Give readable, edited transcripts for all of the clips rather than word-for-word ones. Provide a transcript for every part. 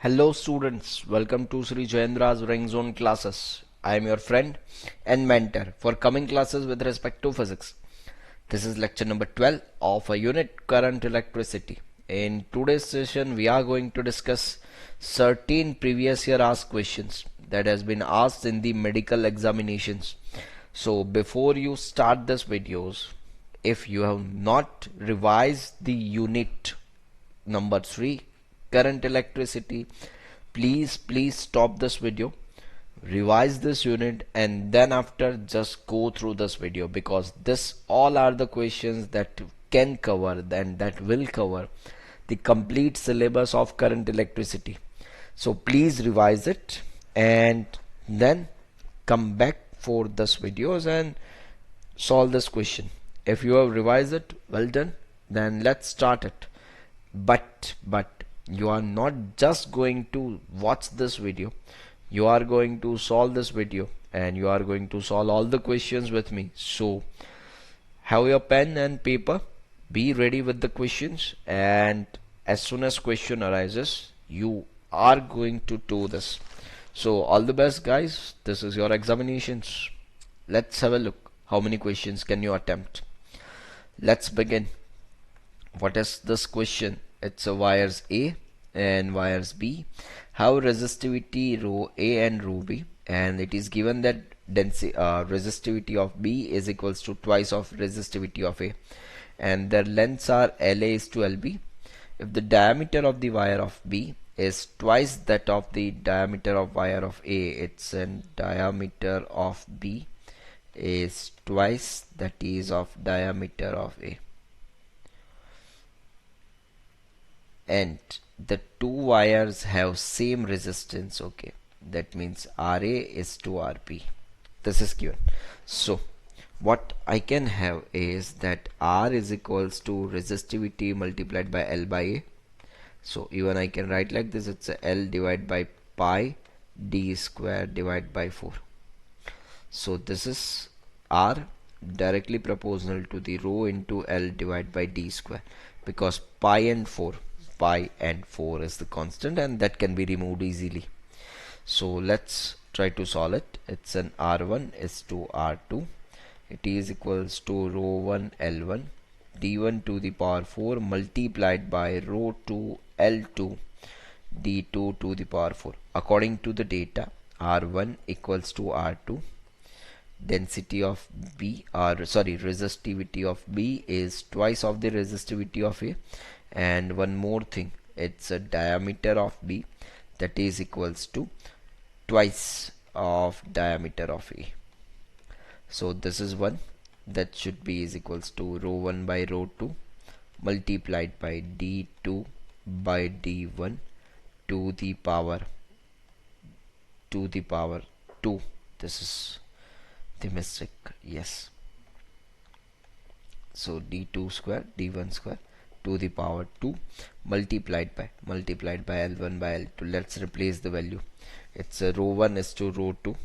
Hello students, welcome to Sri Jayendra's Ring Zone classes. I am your friend and mentor for coming classes with respect to physics. This is lecture number 12 of a unit current electricity. In today's session we are going to discuss certain previous year asked questions that has been asked in the medical examinations. So before you start this videos, if you have not revised the unit number 3 current electricity, please stop this video, revise this unit, and then after just go through this video, because this all are the questions that can cover and that will cover the complete syllabus of current electricity. So please revise it and then come back for this videos and solve this question. If you have revised it, well done, then let's start it. But you are not just going to watch this video, you are going to solve this video and you are going to solve all the questions with me. So have your pen and paper, be ready with the questions, and as soon as question arises you are going to do this. So all the best guys, this is your examinations. Let's have a look how many questions can you attempt. Let's begin. What is this question? It's a wires A and wires B have resistivity rho A and rho B, and it is given that density resistivity of B is equals to twice of resistivity of A, and their lengths are LA is to LB. If the diameter of the wire of B is twice that of the diameter of wire of A, its diameter of B is twice that is of diameter of A, and the two wires have same resistance. Okay, that means RA is to RP. This is given. So what I can have is that R is equals to resistivity multiplied by L by A. So even I can write like this, it's a L divided by pi d square divided by 4. So this is R directly proportional to the rho into L divided by d square, because pi and 4 is the constant and that can be removed easily. So let's try to solve it. It's an R1 is to R2, it is equals to rho 1 L1 d1 to the power 4 multiplied by rho 2 L2 d2 to the power 4. According to the data, R1 equals to R2, density of B, or sorry, resistivity of B is twice of the resistivity of A, and one more thing, it's a diameter of B that is equals to twice of diameter of A. So this is one, that should be is equals to rho 1 by rho 2 multiplied by d2 by d1 to the power 2. This is the mistake, yes. So d2 square d1 square to the power 2 multiplied by L1 by L2. Let's replace the value. It's a rho 1 is to rho 2.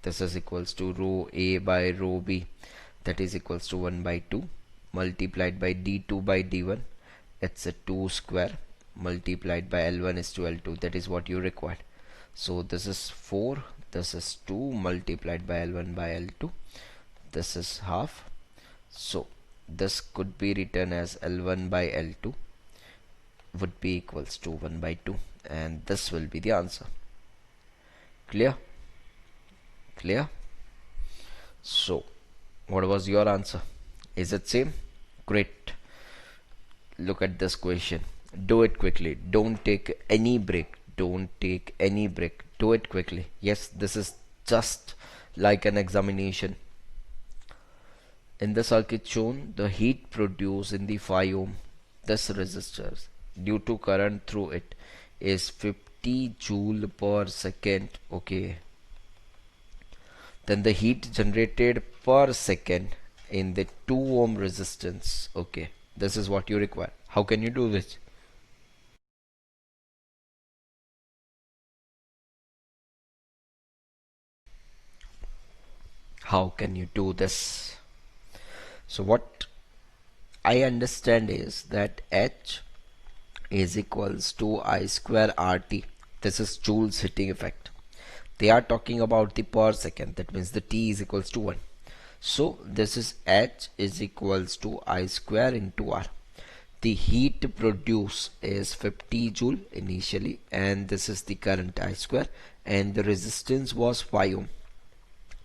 This is equals to rho A by rho B, that is equals to 1 by 2 multiplied by d2 by d1. It's a 2 square multiplied by L1 is to L2, that is what you required. So this is 4, this is 2 multiplied by L1 by L2, this is half. So this could be written as L1 by L2 would be equals to 1 by 2, and this will be the answer. Clear? So what was your answer? Is it same? Great. Look at this question, do it quickly, don't take any break, do it quickly. Yes, this is just like an examination. In the circuit shown, the heat produced in the 5 ohm this resistors due to current through it is 50 joule per second. Okay, then the heat generated per second in the 2 ohm resistance. Okay, this is what you require. How can you do this? How can you do this? So what I understand is that H is equals to I square RT. This is Joule's heating effect. They are talking about the per second. That means the T is equals to 1. So this is H is equals to I square into R. The heat produced is 50 joule initially, and this is the current I square, and the resistance was 5 ohm.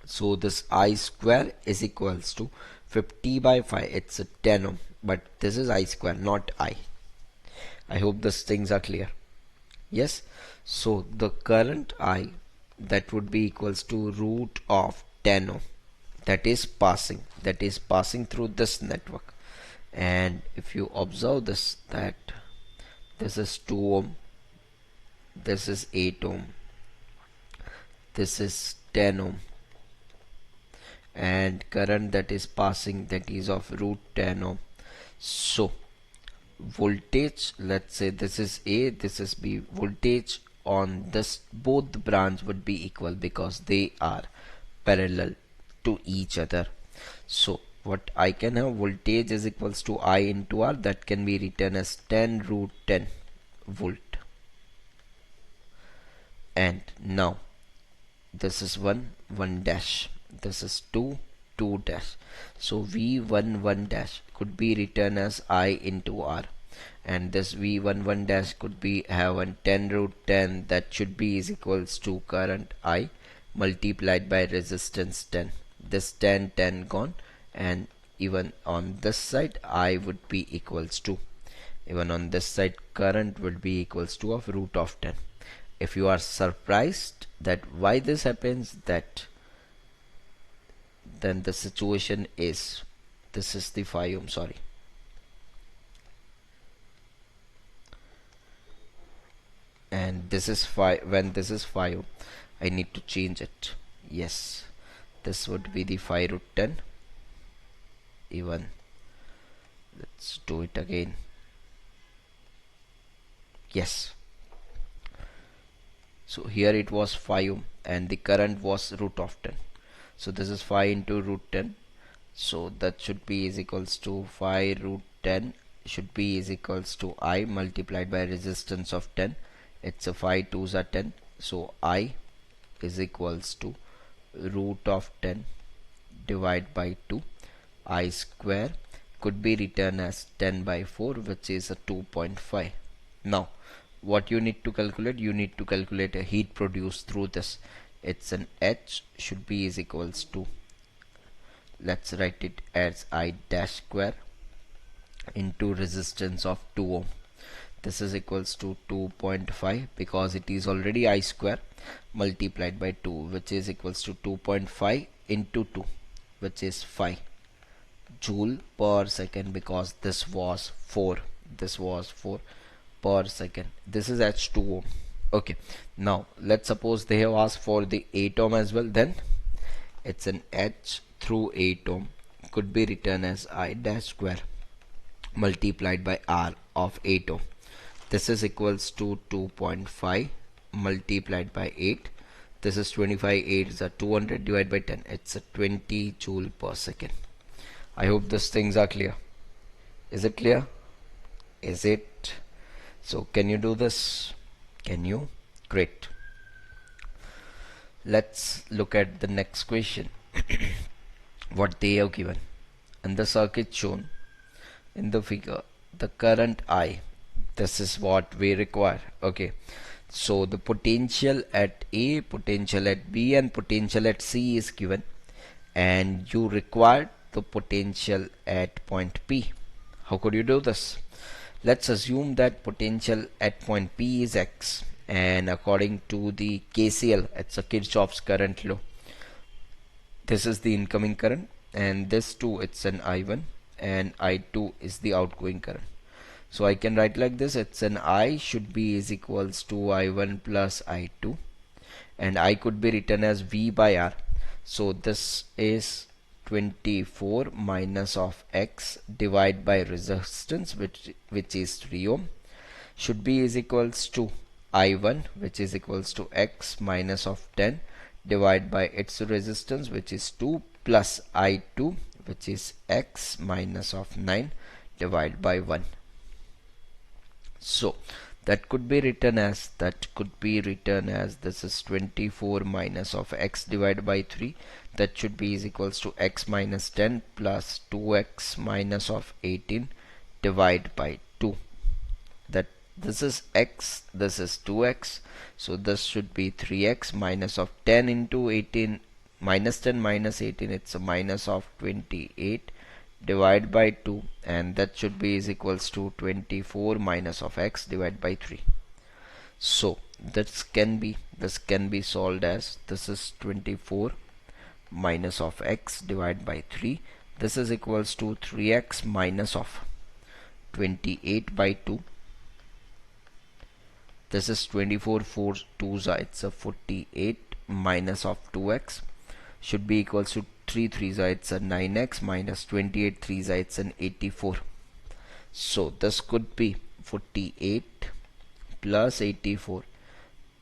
So this I square is equals to 50 by 5. It's a 10 ohm, but this is I square, not I. I hope these things are clear. Yes. So the current I, that would be equals to root of 10 ohm, that is passing through this network. And if you observe this, that this is 2 ohm, this is 8 ohm, this is 10 ohm, and current that is passing, that is of root 10 ohm. So voltage, let's say this is A, this is B, voltage on this both the branch would be equal because they are parallel to each other. So what I can have, voltage is equals to I into R, that can be written as 10 root 10 volt. And now this is 1 dash, this is 2 dash. So V11 dash could be written as I into R, and this V11 dash could be have a 10 root 10, that should be is equals to current I multiplied by resistance 10. This 10 gone, and even on this side I would be equals to, even on this side current would be equals to of root of 10. If you are surprised that why this happens, that then the situation is, this is the 5 ohm, sorry, and this is 5. When this is 5 ohm, I need to change it. Yes, this would be the 5 root 10. Even let's do it again. Yes, so here it was 5 ohm and the current was root of 10. So this is 5 into root 10. So that should be is equals to 5 root 10 should be is equals to I multiplied by resistance of 10. It's a 5 2s are 10. So I is equals to root of 10 divided by 2. I square could be written as 10 by 4, which is a 2.5. Now what you need to calculate, you need to calculate a heat produced through this. It's an H should be is equals to, let's write it as I dash square into resistance of 2 ohm. This is equals to 2.5 because it is already I square multiplied by 2, which is equals to 2.5 into 2, which is 5 joule per second, because this was 4 per second. This is H2 ohm. Okay, now let's suppose they have asked for the 8 ohm as well. Then it's an H through 8 ohm could be written as I dash square multiplied by R of 8 ohm. This is equals to 2.5 multiplied by 8. This is 25, 8 is a 200 divided by 10. It's a 20 joule per second. I hope these things are clear. Is it clear? Is it? So can you do this? Can you? Great. Let's look at the next question. What they have given. And the circuit shown in the figure, the current I, this is what we require. Okay, so the potential at A, potential at B, and potential at C is given, and you require the potential at point P. How could you do this? Let's assume that potential at point P is X, and according to the KCL, it's a Kirchhoff's current law, this is the incoming current, and this too, it's an I1, and I2 is the outgoing current. So I can write like this, it's an I should be is equals to I1 plus I2, and I could be written as V by R. So this is 24 minus of X divided by resistance, which is 3 ohm, should be is equals to I1, which is equals to X minus of 10 divided by its resistance, which is 2, plus I2, which is X minus of 9 divided by 1. So That could be written as this is 24 minus of x divided by 3. That should be is equals to x minus 10 plus 2x minus of 18 divided by 2. That this is x, this is 2x, so this should be 3x minus of 10 into 18 minus 10 minus 18, it's a minus of 28 divided by 2, and that should be is equals to 24 minus of x divided by 3. So this can be solved as this is 24 minus of x divided by 3. This is equals to 3x minus of 28 by 2. This is 24 4 2s are it's a 48 minus of 2x should be equals to 3 3s are it's a 9x minus 28 3s are it's an 84. So this could be 48 plus 84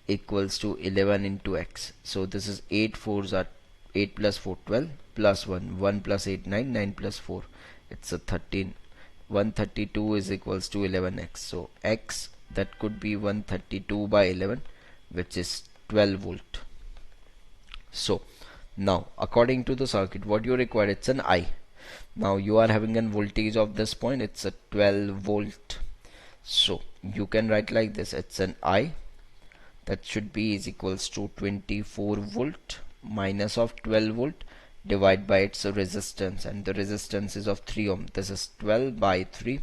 equals to 11 into x. So this is 8 4s are 8 plus 4 12 plus 1 1 plus 8 9 9 plus 4 it's a 13. 132 is equals to 11x. So x that could be 132 by 11, which is 12 volt. So now according to the circuit what you require, it's an I. Now you are having a voltage of this point, it's a 12 volt. So you can write like this, it's an I that should be is equals to 24 volt minus of 12 volt divided by its resistance, and the resistance is of 3 ohm. This is 12 by 3,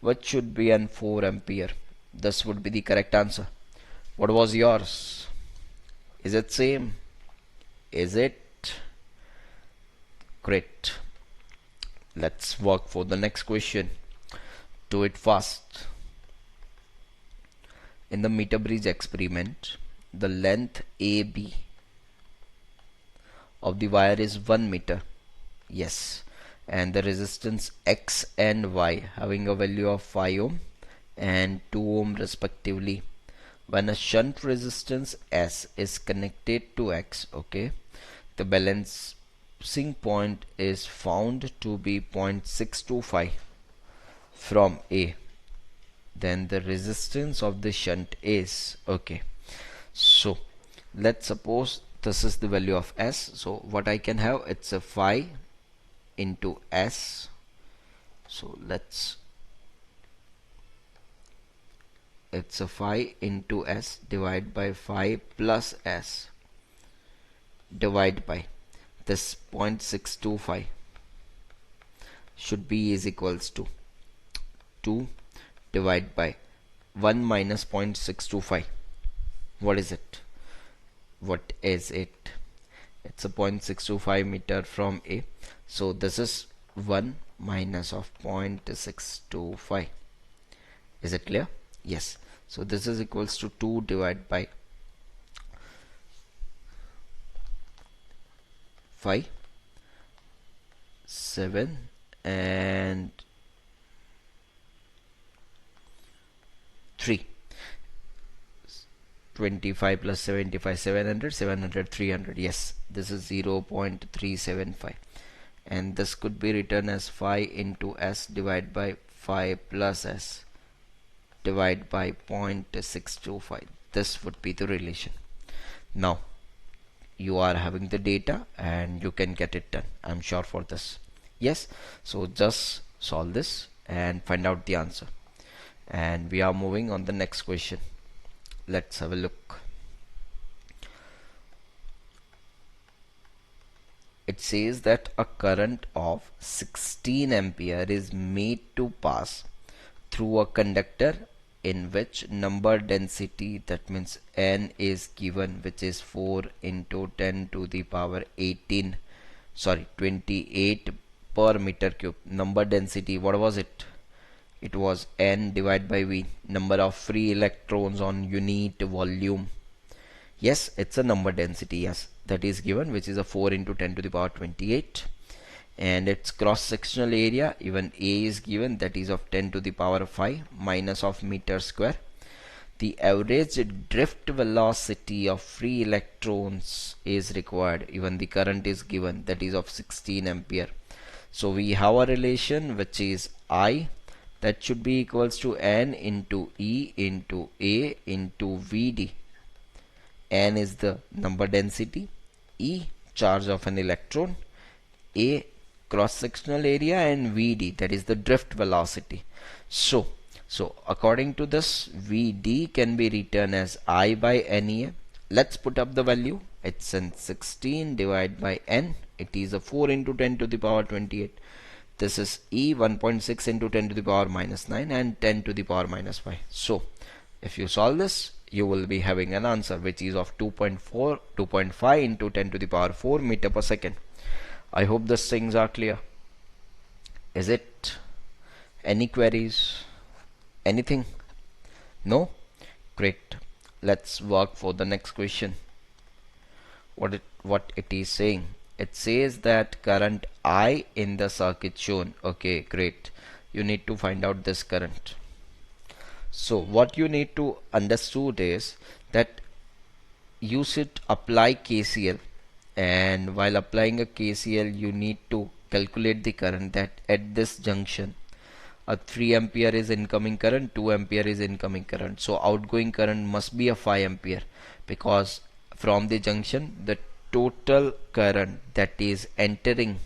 which should be an 4 ampere. This would be the correct answer. What was yours? Is it same? Is it? Great. Let's work for the next question. Do it fast. In the meter bridge experiment, the length AB of the wire is 1 meter. Yes. And the resistance X and Y having a value of 5 ohm and 2 ohm respectively. When a shunt resistance S is connected to X, okay, the balancing point is found to be 0.625 from A. Then the resistance of the shunt is, okay, so let's suppose this is the value of S. So what I can have, it's a 5 into S. So it's a 5 into S divided by 5 plus S divided by this 0.625 should be is equals to 2 divided by 1 minus 0.625. What is it? What is it? It's a 0.625 meter from A. So this is 1 minus of 0.625. Is it clear? Yes. So this is equals to 2 divided by 5, 7 and 3. 25 plus 75, 700, 700, 300. Yes, this is 0.375. And this could be written as 5 into S divided by 5 plus S divided by 0.625. This would be the relation. Now you are having the data and you can get it done, I'm sure for this. Yes, so just solve this and find out the answer, and we are moving on the next question. Let's have a look. It says that a current of 16 ampere is made to pass through a conductor in which number density, that means N, is given, which is 4 into 10 to the power 28 per meter cube. Number density, what was it? It was N divided by V, number of free electrons on unit volume. Yes, it's a number density, yes, that is given, which is a 4 into 10 to the power 28. And its cross-sectional area, even A is given, that is of 10 to the power 5 minus of meter square. The average drift velocity of free electrons is required, even the current is given, that is of 16 ampere. So we have a relation which is I that should be equals to N into E into A into VD. N is the number density, E charge of an electron, A cross-sectional area, and VD, that is the drift velocity. So according to this, VD can be written as I by NEA. Let's put up the value. It's in 16 divided by N. It is a 4 into 10 to the power 28. This is E 1.6 into 10 to the power minus 9 and 10 to the power minus 5. So if you solve this, you will be having an answer which is of 2.5 into 10 to the power 4 meter per second. I hope these things are clear. Is it? Any queries? Anything? No? Great. Let's work for the next question. What it is saying? It says that current I in the circuit shown. Okay, great. You need to find out this current. So what you need to understood is that you should apply KCL, and while applying a KCL you need to calculate the current that at this junction a 3 ampere is incoming current, 2 ampere is incoming current, so outgoing current must be a 5 ampere, because from the junction the total current that is entering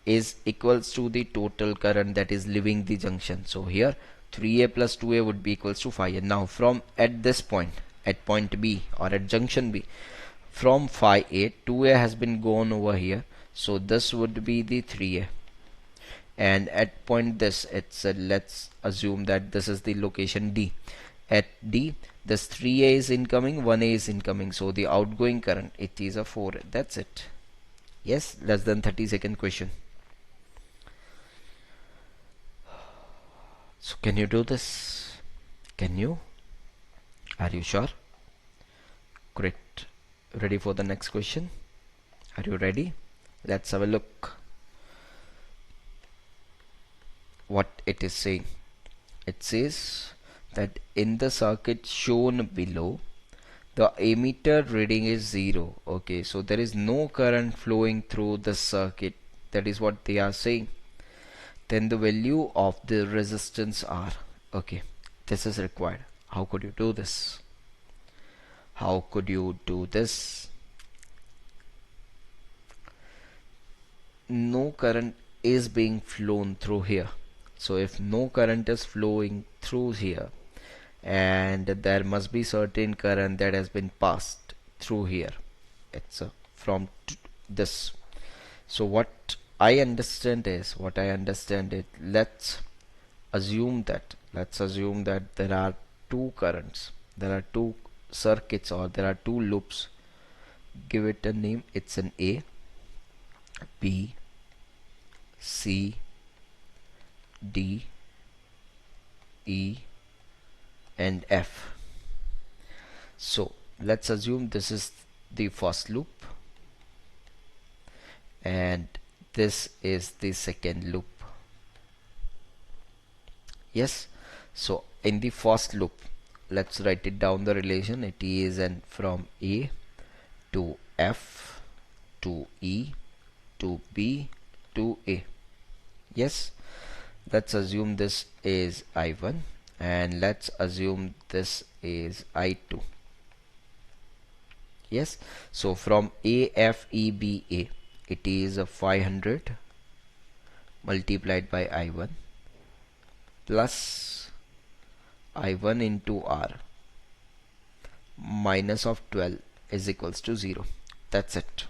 is equals to the total current that is leaving the junction. So here 3a plus 2a would be equals to 5. And now from at this point, at point B or at junction B, from 5a 2a has been gone over here, so this would be the 3a. And at point this, it's let's assume that this is the location D. At D, this 3a is incoming, 1a is incoming, so the outgoing current, it is a 4a. That's it. Yes, less than 30-second question. So can you do this? Can you? Are you sure? Great. Ready for the next question? Are you ready? Let's have a look what it is saying. It says that in the circuit shown below, the ammeter reading is 0. Okay, so there is no current flowing through the circuit. That is what they are saying. Then the value of the resistance R. Okay, this is required. How could you do this? How could you do this? No current is being flown through here. So if no current is flowing through here, and there must be certain current that has been passed through here, it's from this. So what I understand is, let's assume that there are two currents, there are two circuits, or there are two loops. Give it a name. It's an A, B, C, D, E, and F. So let's assume this is the first loop and this is the second loop. Yes, so in the first loop, let's write it down, the relation. It is and from A to F to E to B to A. Yes, let's assume this is I1 and let's assume this is I2. Yes, so from A, F, E, B, A, it is a 500 multiplied by I1 plus I1 into R minus of 12 is equals to 0. That's it.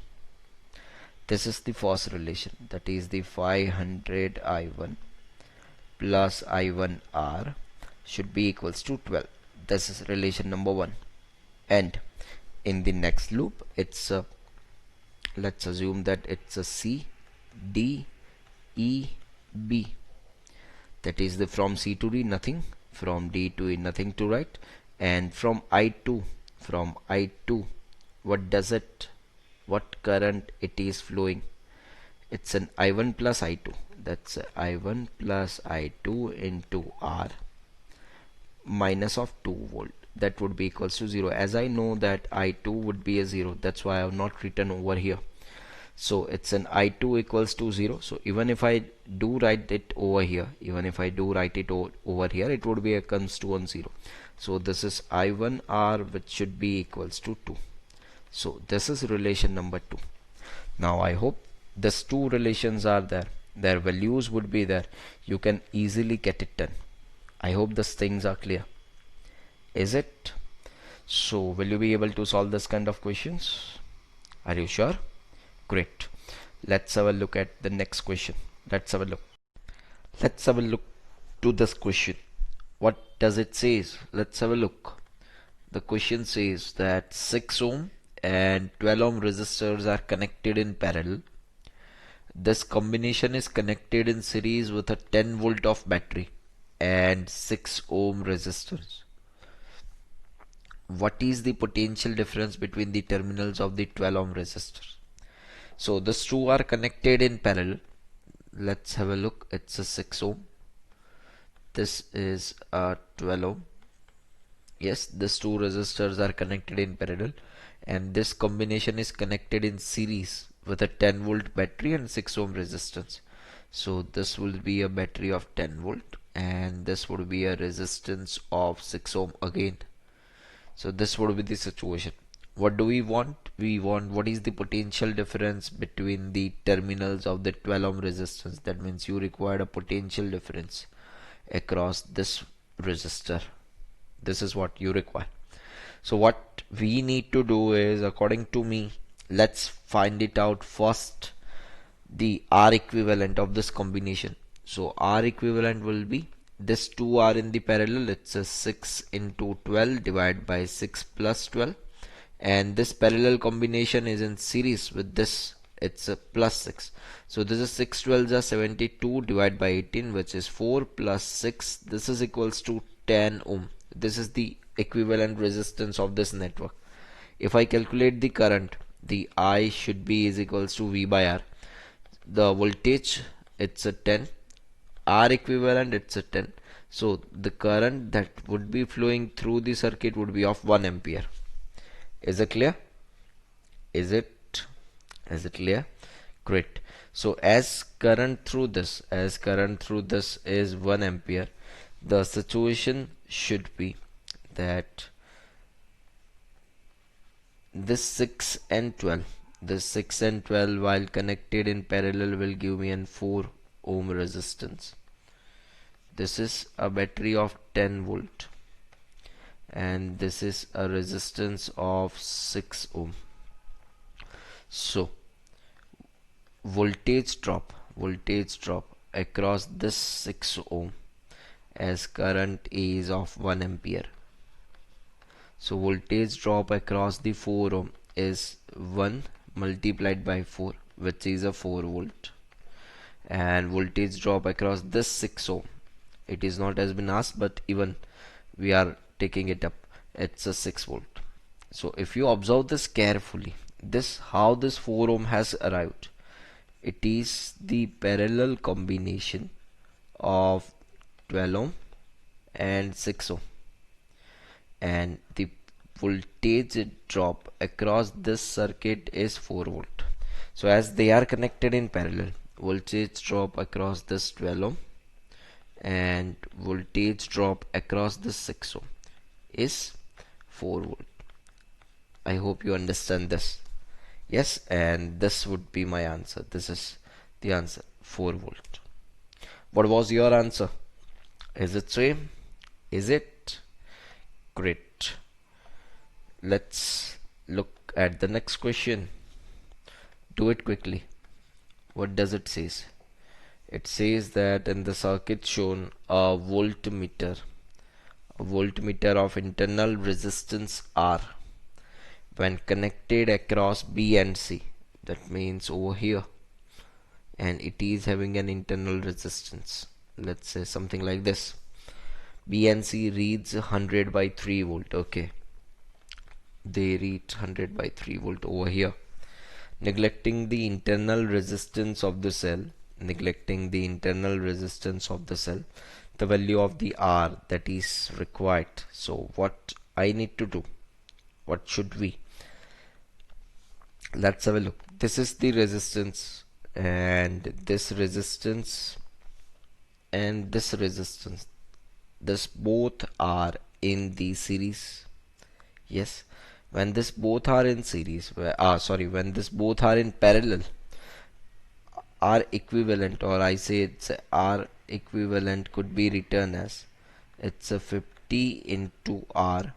This is the first relation, that is the 500 I1 plus I1 R should be equals to 12. This is relation number 1. And in the next loop, it's a, let's assume that it's a C, D, E, B. That is the from C to D nothing, from D to E nothing to write, and from I2, what does it, what current it is flowing? It's an I1 plus I2. That's I1 plus I2 into R minus of 2 volt. That would be equals to 0. As I know that I2 would be a 0, that's why I have not written over here. So it's an I2 equals to 0. So even if I do write it over here, even if I do write it over here, it would be a comes to 1 0. So this is I1R, which should be equals to 2. So this is relation number 2. Now I hope these two relations are there, their values would be there, you can easily get it done. I hope these things are clear. Is it? So will you be able to solve this kind of questions? Are you sure? Great. Let's have a look at the next question. Let's have a look. Let's have a look to this question. What does it says? Let's have a look. The question says that 6 ohm and 12 ohm resistors are connected in parallel. This combination is connected in series with a 10 volt of battery and 6 ohm resistors. What is the potential difference between the terminals of the 12 ohm resistors? So these two are connected in parallel. Let's have a look. It's a 6 ohm. This is a 12 ohm. Yes, these two resistors are connected in parallel, and this combination is connected in series with a 10 volt battery and 6 ohm resistance. So this will be a battery of 10 volt, and this would be a resistance of 6 ohm again. So this would be the situation. What do we want? We want what is the potential difference between the terminals of the 12 ohm resistance. That means you require a potential difference across this resistor. This is what you require. So what we need to do is, according to me, let's find it out first, the R equivalent of this combination. So R equivalent will be, this two are in the parallel, it's a 6 into 12 divided by 6 plus 12, and this parallel combination is in series with this, it's a plus 6. So this is 6 12s are 72 divided by 18, which is 4 plus 6, this is equals to 10 ohm. This is the equivalent resistance of this network. If I calculate the current, the I should be is equals to V by R. The voltage, it's a 10, R equivalent, it's a 10. So the current that would be flowing through the circuit would be of 1 ampere. Is it clear? Is it clear? Great. So as current through this is 1 ampere, the situation should be that this 6 and 12 while connected in parallel will give me an 4 ohm resistance. This is a battery of 10 volt, and this is a resistance of 6 ohm. So voltage drop across this 6 ohm as current is of 1 ampere. So voltage drop across the 4 ohm is 1 multiplied by 4, which is a 4 volt, and voltage drop across this 6 ohm, it is not as been asked, but even we are taking it up, it's a 6 volt. So if you observe this carefully, this how this 4 ohm has arrived, it is the parallel combination of 12 ohm and 6 ohm, and the voltage drop across this circuit is 4 volt. So as they are connected in parallel, voltage drop across this 12 ohm and voltage drop across this 6 ohm is 4 volt. I hope you understand this. Yes, and this would be my answer. This is the answer, 4 volt. What was your answer? Is it same? Is it? Great. Let's look at the next question. Do it quickly. What does it says? It says that in the circuit shown, a voltmeter of internal resistance R, when connected across B and C, that means over here, and it is having an internal resistance, let's say something like this. B and C reads 100 by 3 volt. Okay, they read 100 by 3 volt over here. Neglecting the internal resistance of the cell, the value of the R that is required. So what I need to do, what should we, let's have a look. This is the resistance and this resistance and this resistance, this both are in the series. Yes, when this both are in series, when this both are in parallel, R equivalent, or I say it's R equivalent, could be written as it's a 50 into R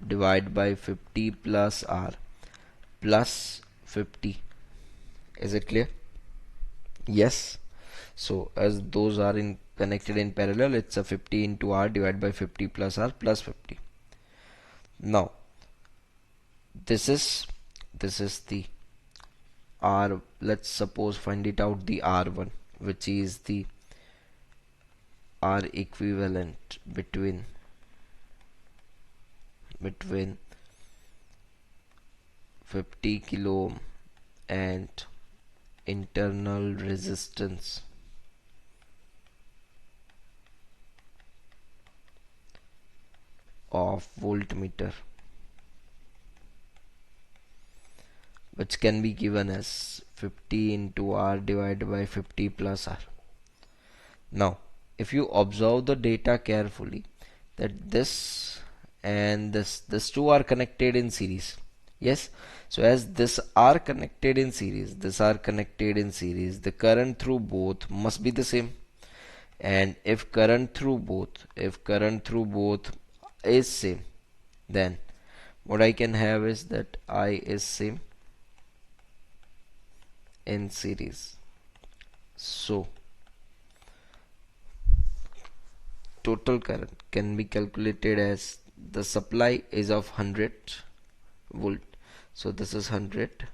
divided by 50 plus R plus 50. Is it clear? Yes. So as those are in connected in parallel, it's a 50 into R divided by 50 plus R plus 50. Now this is the R. Let's suppose find it out the R1, which is the R equivalent between 50 kilo ohm and internal resistance of voltmeter, which can be given as 50 into R divided by 50 plus R. Now if you observe the data carefully, that this and this two are connected in series. Yes, so as this are connected in series, the current through both must be the same. And if current through both is same, then what I can have is that I is same in series. So total current can be calculated as the supply is of 100 volt, so this is 100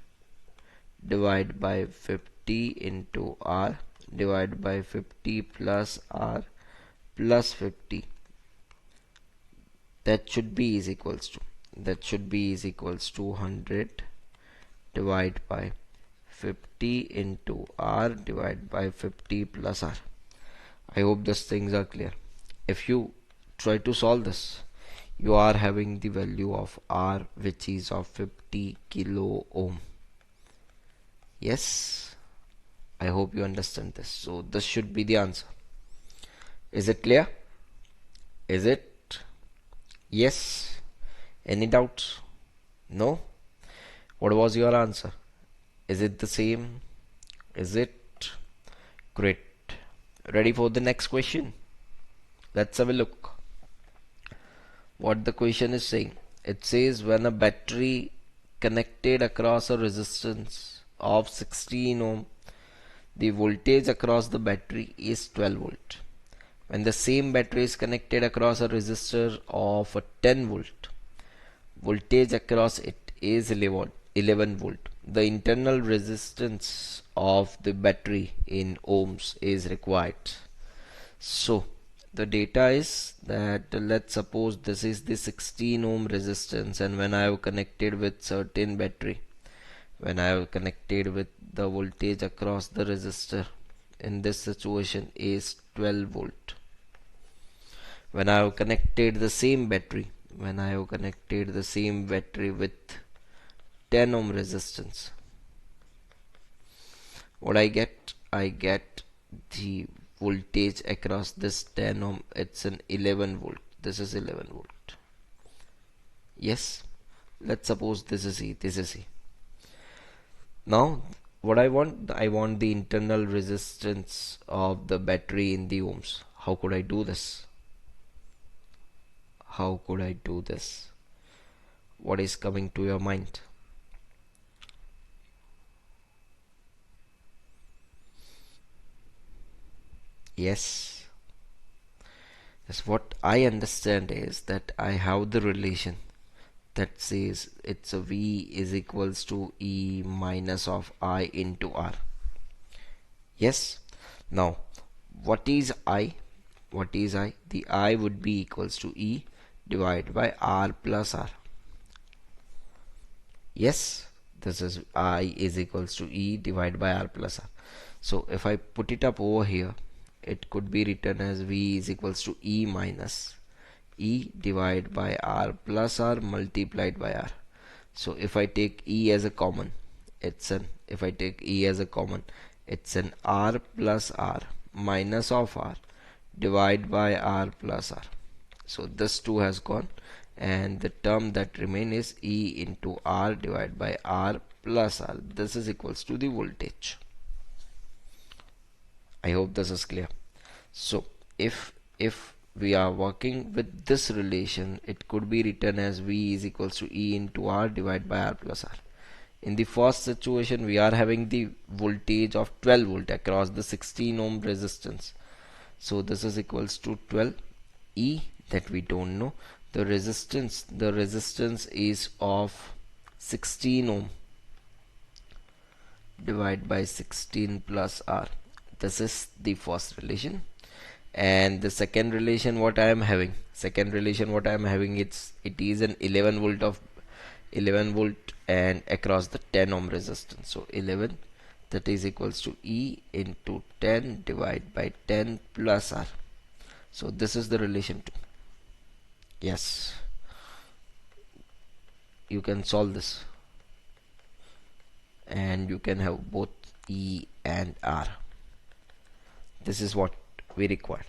divided by 50 into R divided by 50 plus R plus 50. That should be is equals to 100 divided by 50 into R divided by 50 plus R. I hope these things are clear. If you try to solve this, you are having the value of R, which is of 50 kilo ohm. Yes, I hope you understand this. So this should be the answer. Is it clear? Is it? Yes. Any doubts? No? What was your answer? Is it the same? Is it? Great. Ready for the next question? Let's have a look what the question is saying. It says when a battery connected across a resistance of 16 ohm, the voltage across the battery is 12 volt. When the same battery is connected across a resistor of a 10 volt, voltage across it is 11 volt. The internal resistance of the battery in ohms is required. So the data is that, let's suppose this is the 16 ohm resistance, and when I have connected with certain battery, when I have connected with the voltage across the resistor in this situation is 12 volt. When I have connected the same battery with 10 ohm resistance, what I get the voltage across this 10 ohm, it's an 11 volt. This is 11 volt. Yes, let's suppose this is E. Now what I want the internal resistance of the battery in the ohms. How could I do this? What is coming to your mind? Yes, what I understand is that I have the relation that says it's a V is equals to E minus of I into R. Yes, now what is I? The I would be equals to E divided by R plus R. Yes, this is I is equals to E divided by R plus R. So if I put it up over here, it could be written as V is equals to E minus E divided by R plus R multiplied by R. So if I take E as a common, it's it's an R plus R minus of R divide by R plus R. So this 2 has gone, and the term that remain is E into R divided by R plus R. This is equals to the voltage. I hope this is clear. So if we are working with this relation, it could be written as V is equals to E into R divided by R plus R. In the first situation, we are having the voltage of 12 volt across the 16 ohm resistance. So this is equals to 12 E, that we don't know. The resistance is of 16 ohm divided by 16 plus R. This is the first relation. And the second relation what I am having, it is an 11 volt of 11 volt and across the 10 ohm resistance. So 11, that is equals to E into 10 divided by 10 plus R. So this is the relation 2. Yes, you can solve this and you can have both E and R. This is what we require.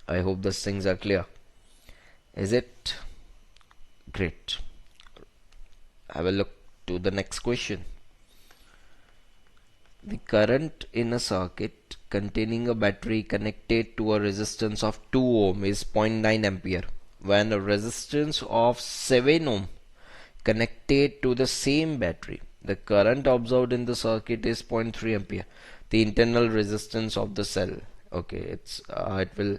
I hope those things are clear. Is it? Great. Have a look to the next question. The current in a circuit containing a battery connected to a resistance of 2 ohm is 0.9 ampere when a resistance of 7 ohm connected to the same battery. The current observed in the circuit is 0.3 ampere. The internal resistance of the cell. Okay, it will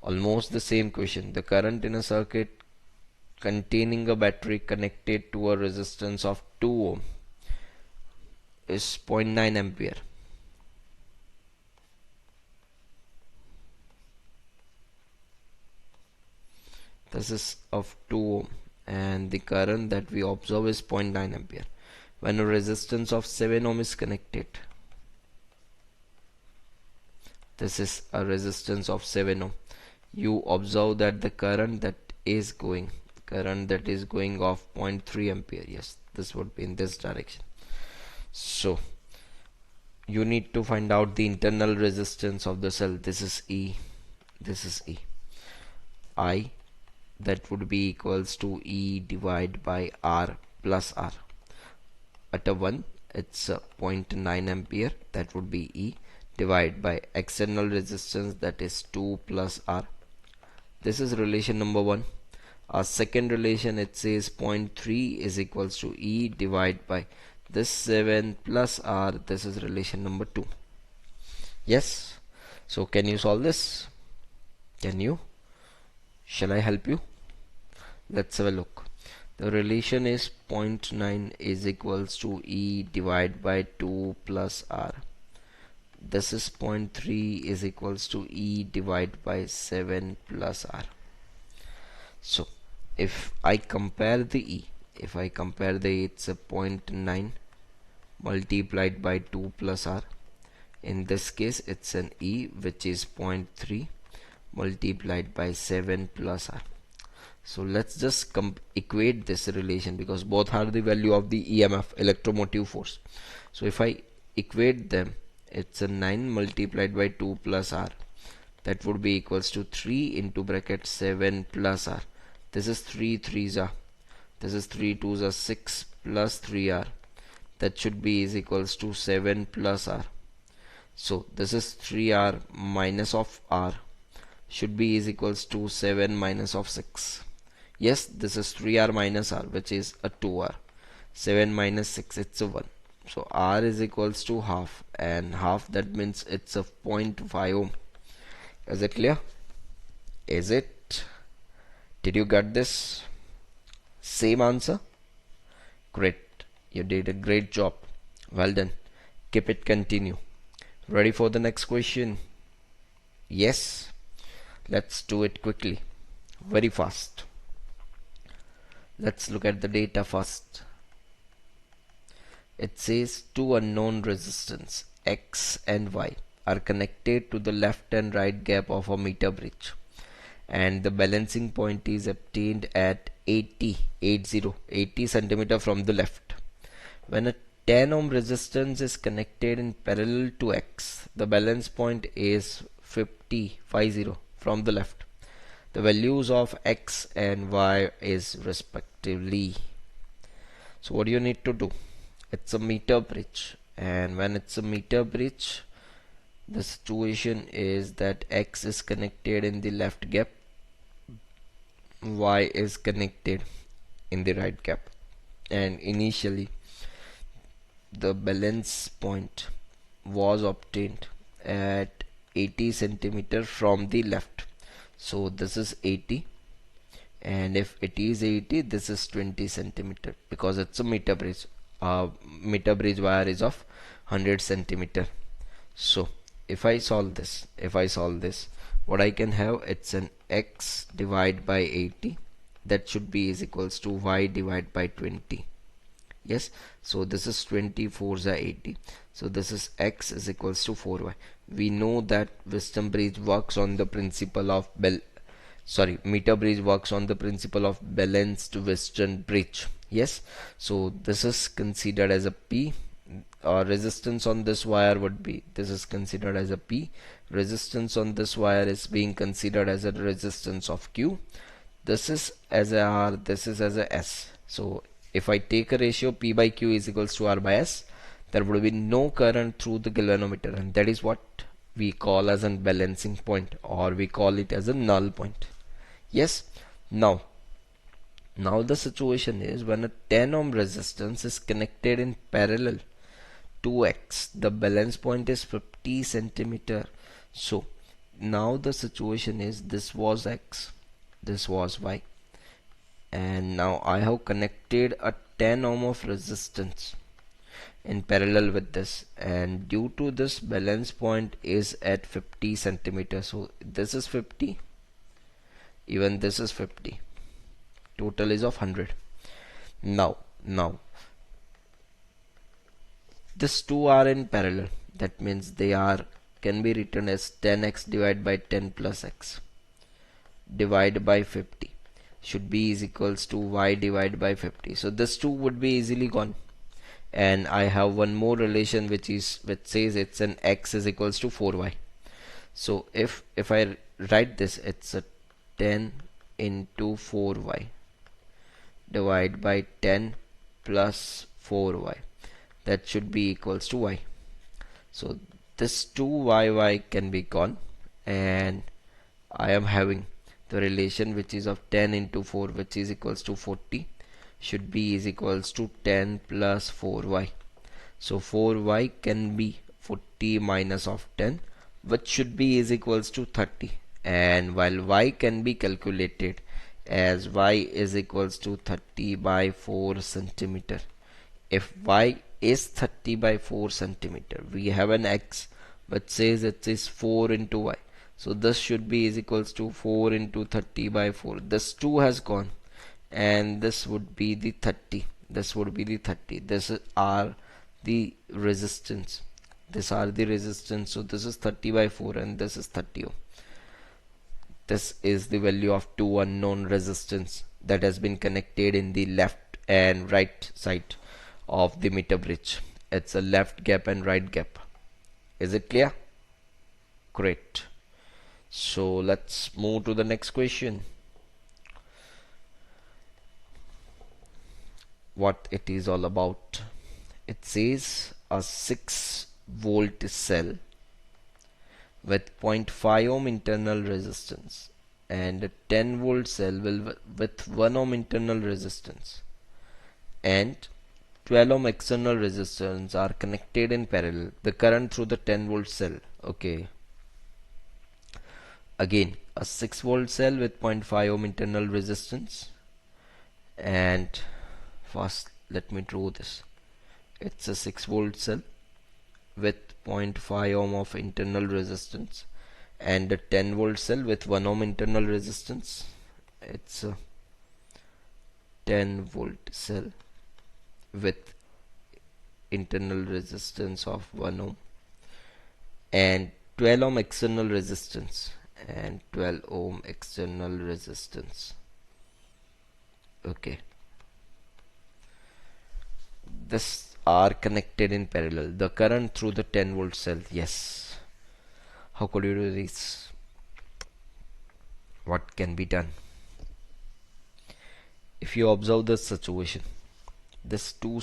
almost the same question. The current in a circuit containing a battery connected to a resistance of 2 ohm is 0.9 ampere. This is of 2 ohm and the current that we observe is 0.9 ampere when a resistance of 7 ohm is connected. This is a resistance of 7 ohm. You observe that the current that is going of 0.3 ampere. Yes, this would be in this direction. So you need to find out the internal resistance of the cell. This is E, this is E. I, that would be equals to E divided by R plus R. At a 1 it's 0.9 ampere, that would be E, divided by external resistance, that is 2 plus R. This is relation number 1. Our second relation, it says 0.3 is equals to E divided by this 7 plus R. This is relation number 2. Yes, so can you solve this? Can you? Shall I help you? Let's have a look. The relation is 0.9 is equals to E divided by 2 plus R. This is 0.3 is equals to E divided by 7 plus R. So if I compare the E, it's a 0.9 multiplied by 2 plus R. In this case it's an E which is 0.3 multiplied by 7 plus R. So let's just equate this relation because both are the value of the EMF, electromotive force. So if I equate them, it's a 9 multiplied by 2 plus R, that would be equals to 3 into bracket 7 plus R. This is 3 3s are, this is 3 2s are 6 plus 3R, that should be is equals to 7 plus R. So this is 3R minus of R should be is equals to 7 minus of 6. Yes, this is 3R minus R, which is a 2R. 7 minus 6, it's a 1. So R is equals to half, and half, that means it's a 0.5 ohm. Is it clear? Is it? Did you get this? Same answer? Great. You did a great job. Well done. Keep it continue. Ready for the next question? Yes. Let's do it quickly. Very fast. Let's look at the data first. It says two unknown resistance X and Y are connected to the left and right gap of a meter bridge, and the balancing point is obtained at 80 centimeter from the left. When a 10 ohm resistance is connected in parallel to X. The balance point is 50 from the left. The values of X and Y is respectively. So what do you need to do? It's a meter bridge, and when it's a meter bridge, the situation is that X is connected in the left gap, Y is connected in the right gap, and initially the balance point was obtained at 80 centimeter from the left. So this is 80, and if it is 80, this is 20 centimeter because it's a meter bridge. Meter bridge wire is of 100 centimeter. So if I solve this, what I can have, it's an X divided by 80, that should be is equals to Y divided by 20. Yes, so this is 24 is 80, so this is X is equals to 4Y. We know that Western bridge works on the principle of meter bridge works on the principle of balanced Western bridge. Yes, so this is considered as a P. Resistance on this wire would be, this is considered as a P. Resistance on this wire is being considered as a resistance of Q. This is as a R, this is as a S. So if I take a ratio P by Q is equals to R by S, there would be no current through the galvanometer, and that is what we call as a balancing point, or we call it as a null point. Yes, now the situation is when a 10 ohm resistance is connected in parallel to X, the balance point is 50 centimeter. So now the situation is, this was X, this was Y, and now I have connected a 10 ohm of resistance in parallel with this, and due to this balance point is at 50 centimeter. So this is 50, even this is 50, total is of 100. Now these two are in parallel, that means they are can be written as 10x divided by 10 plus x divided by 50 should be is equals to y divided by 50. So this 2 would be easily gone, and I have one more relation which says it's an x is equals to 4y. So if I write this, it's a 10 into 4y divided by 10 plus 4y, that should be equals to y. So this 2y can be gone, and I am having the relation which is of 10 into 4, which is equals to 40, should be is equals to 10 plus 4y. So 4y can be 40 minus of 10, which should be is equals to 30, and while y can be calculated as y is equals to 30 by 4 centimeter. If y is 30 by 4 centimeter, we have an x which says it is 4 into y. So this should be is equals to 4 into 30 by 4. This 2 has gone, and this would be the 30. This would be the 30. This are the resistance. These are the resistance. So this is 30 by 4, and this is 30 ohm. This is the value of two unknown resistance that has been connected in the left and right side of the meter bridge. It's a left gap and right gap. Is it clear? Great. So let's move to the next question. What it is all about. It says a 6-volt cell with 0.5 ohm internal resistance and a 10-volt cell with 1 ohm internal resistance and 12 ohm external resistance are connected in parallel. The current through the 10-volt cell. Okay. Again, a 6-volt cell with 0.5 ohm internal resistance, and first let me draw this. It's a 6-volt cell with 0.5 ohm of internal resistance and a 10-volt cell with 1 ohm internal resistance. It's a 10-volt cell with internal resistance of 1 ohm and 12 ohm external resistance and 12 ohm external resistance. Okay, these are connected in parallel. The current through the 10 volt cell. Yes. How could you do this? What can be done? If you observe this situation, these two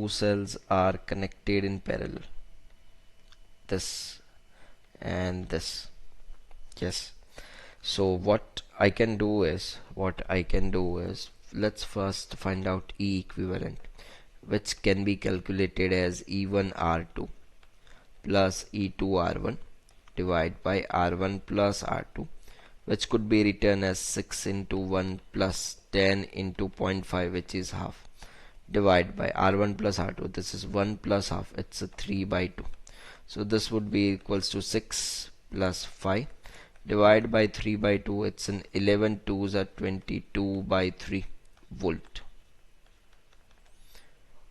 cells are connected in parallel. This and this. Yes. So what I can do is let's first find out E equivalent, which can be calculated as E1R2 plus E2R1 divided by R1 plus R2, which could be written as 6 into 1 plus 10 into 0.5, which is half, divided by R1 plus R2. This is 1 plus half, it's a 3 by 2. So this would be equals to 6 plus 5 divided by 3 by 2. It's an 11 2s are 22 by 3 volt.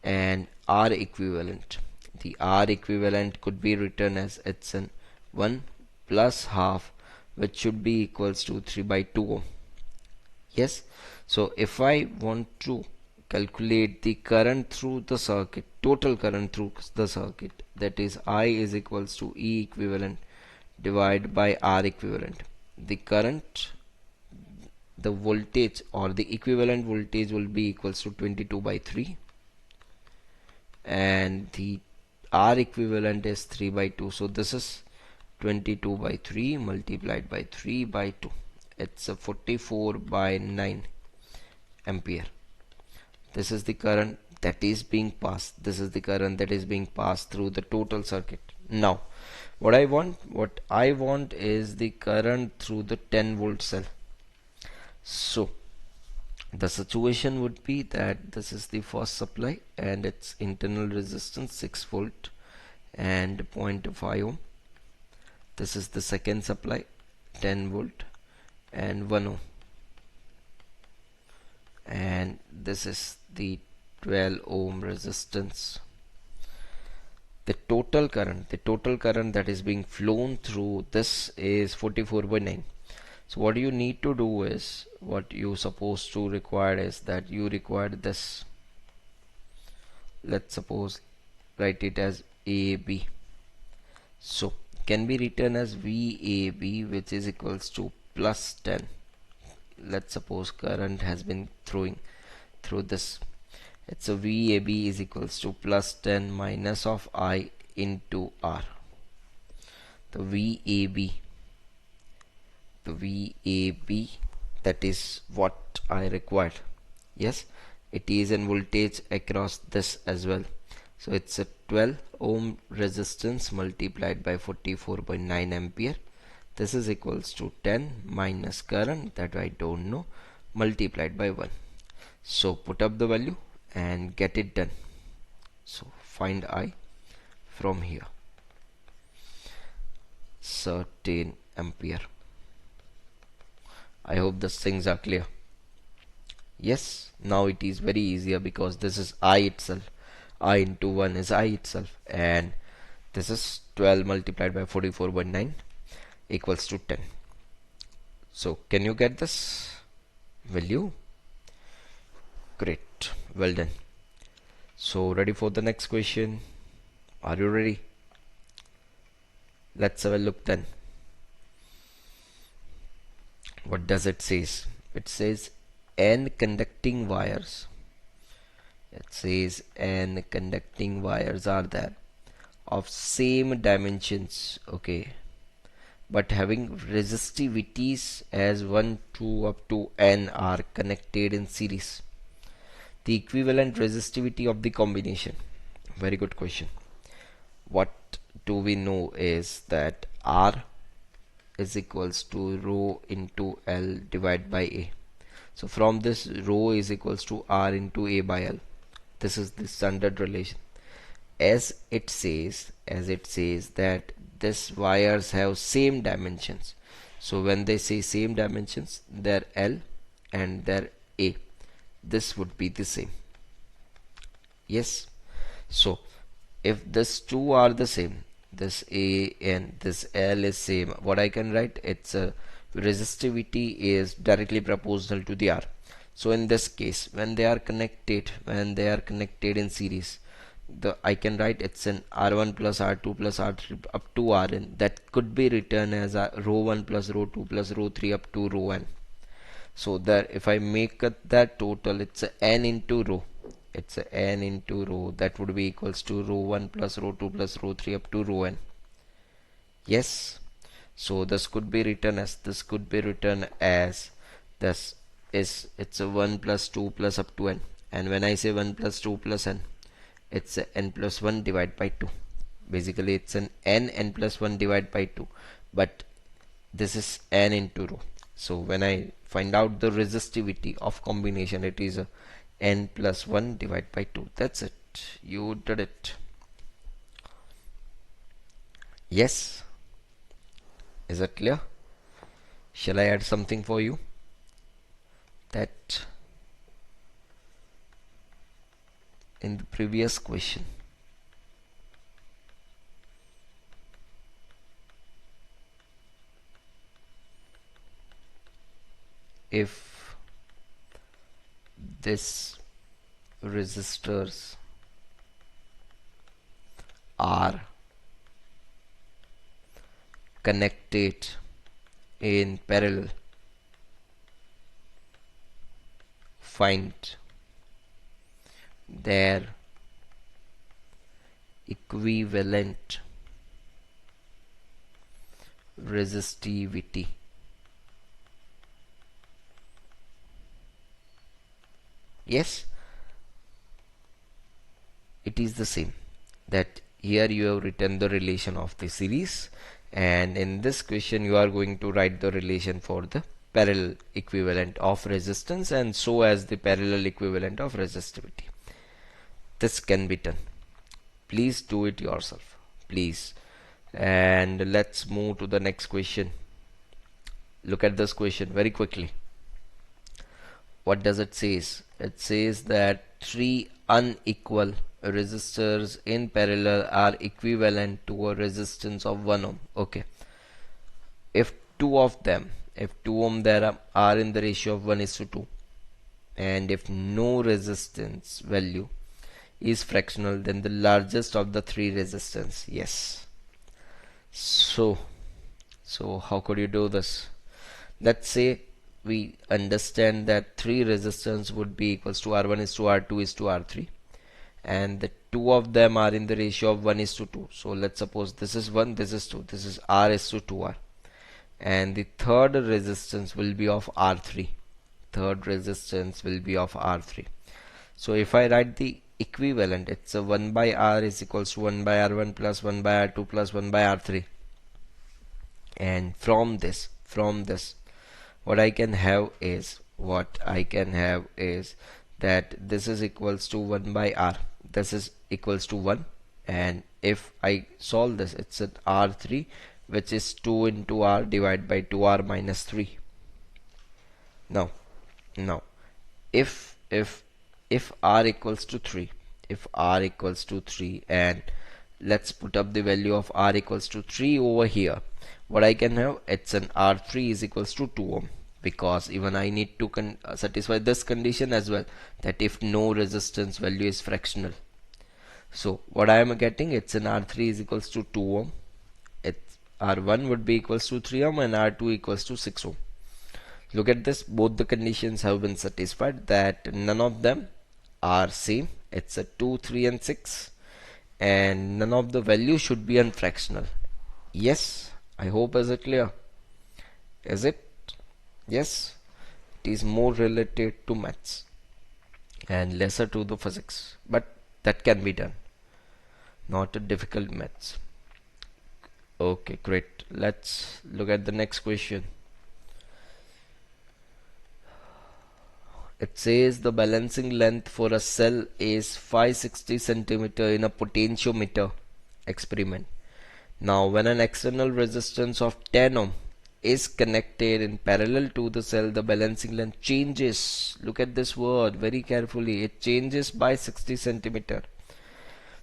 And R equivalent, the R equivalent could be written as it's an 1 plus half, which should be equals to 3 by 2 ohm. Yes. So if I want to calculate the current through the circuit, total current through the circuit, that is I is equals to E equivalent divided by R equivalent. The current, the voltage or the equivalent voltage will be equals to 22 by 3, and the R equivalent is 3 by 2. So this is 22 by 3 multiplied by 3 by 2. It's a 44 by 9 ampere. This is the current that is being passed. This is the current that is being passed through the total circuit. Now what I want is the current through the 10 volt cell. So the situation would be that this is the first supply and its internal resistance 6 volt and 0.5 ohm. This is the second supply 10 volt and 1 ohm, and this is the 12 ohm resistance. The total current that is being flown through this is 44 by 9. So what you need to do is, what you supposed to require is that you require this. Let's suppose write it as AB. So can be written as VAB, which is equals to plus 10. Let's suppose current has been flowing through this. It's a VAB is equals to plus 10 minus of I into R. The VAB, that is what I required. Yes, it is in voltage across this as well. So it's a 12 ohm resistance multiplied by 44 by 9 ampere. This is equals to 10 minus current that I don't know multiplied by 1. So put up the value and get it done. So find I from here, 13 ampere. I hope these things are clear. Yes, now it is very easier because this is I itself. I into 1 is I itself, and this is 12 multiplied by 44 by 9 equals to 10. So can you get this value? Great, well done. So ready for the next question? Are you ready? Let's have a look then. What does it says? It says n conducting wires. It says n conducting wires are there of same dimensions, okay, but having resistivities as 1, 2 up to n are connected in series. The equivalent resistivity of the combination. Very good question. What do we know is that R is equals to rho into L divided by A. So from this, rho is equals to R into A by L. This is the standard relation. As it says that these wires have same dimensions. So when they say same dimensions, their L and their A, this would be the same. Yes. So if these two are the same, this A and this L is same, what I can write, it's a resistivity is directly proportional to the R. So in this case, when they are connected in series, I can write it's an R1 plus R2 plus R3 up to Rn, that could be written as a row 1 plus row 2 plus row 3 up to row n. So that if I make that total, it's a n into row. It's a n into row, that would be equals to row 1 plus row 2 plus row 3 up to row n. Yes. So this could be written as this is, it's a 1 plus 2 plus up to n, and when I say 1 plus 2 plus n, it's a n plus 1 divided by 2. Basically it's an n plus 1 divided by 2, but this is n into row. So when I find out the resistivity of combination, it is a n plus 1 divided by 2. That's it. You did it. Yes. Is that clear? Shall I add something for you? That in the previous question, if this resistors are connected in parallel, find their equivalent resistivity. Yes, it is the same. That here you have written the relation of the series, and in this question you are going to write the relation for the parallel equivalent of resistance, and so as the parallel equivalent of resistivity. This can be done. Please do it yourself, please. And let's move to the next question. Look at this question very quickly. What does it says? It says that three unequal resistors in parallel are equivalent to a resistance of 1 ohm. Okay, if two of them, if 2 ohm there are in the ratio of 1:2, and if no resistance value is fractional, then the largest of the three resistance. Yes. So how could you do this? Let's say we understand that three resistance would be equals to R1 is to R2 is to R3, and the two of them are in the ratio of 1:2. So let's suppose this is 1, this is 2, this is R is to 2R, and the third resistance will be of R3. Third resistance will be of R3. So if I write the equivalent, it's a 1 by R is equals to 1 by R1 plus 1 by R2 plus 1 by R3, and from this what I can have is that this is equals to 1 by R, this is equals to 1, and if I solve this, it's at R3, which is 2 into R divided by 2R minus 3. Now if R equals to 3, and let's put up the value of R equals to 3 over here, what I can have, it's an R3 is equals to 2 ohm, because even I need to satisfy this condition as well, that if no resistance value is fractional. So what I am getting, it's an R3 is equals to 2 ohm, it's R1 would be equals to 3 ohm, and R2 equals to 6 ohm. Look at this, both the conditions have been satisfied, that none of them are same, it's a 2, 3 and 6, and none of the values should be unfractional. Yes, I hope is it clear? Is it? Yes, it is more related to maths and lesser to the physics, but that can be done, not a difficult maths. Okay, great. Let's look at the next question. It says the balancing length for a cell is 560 centimeter in a potentiometer experiment. Now when an external resistance of 10 ohm is connected in parallel to the cell, the balancing length changes. Look at this word very carefully. It changes by 60 centimeter.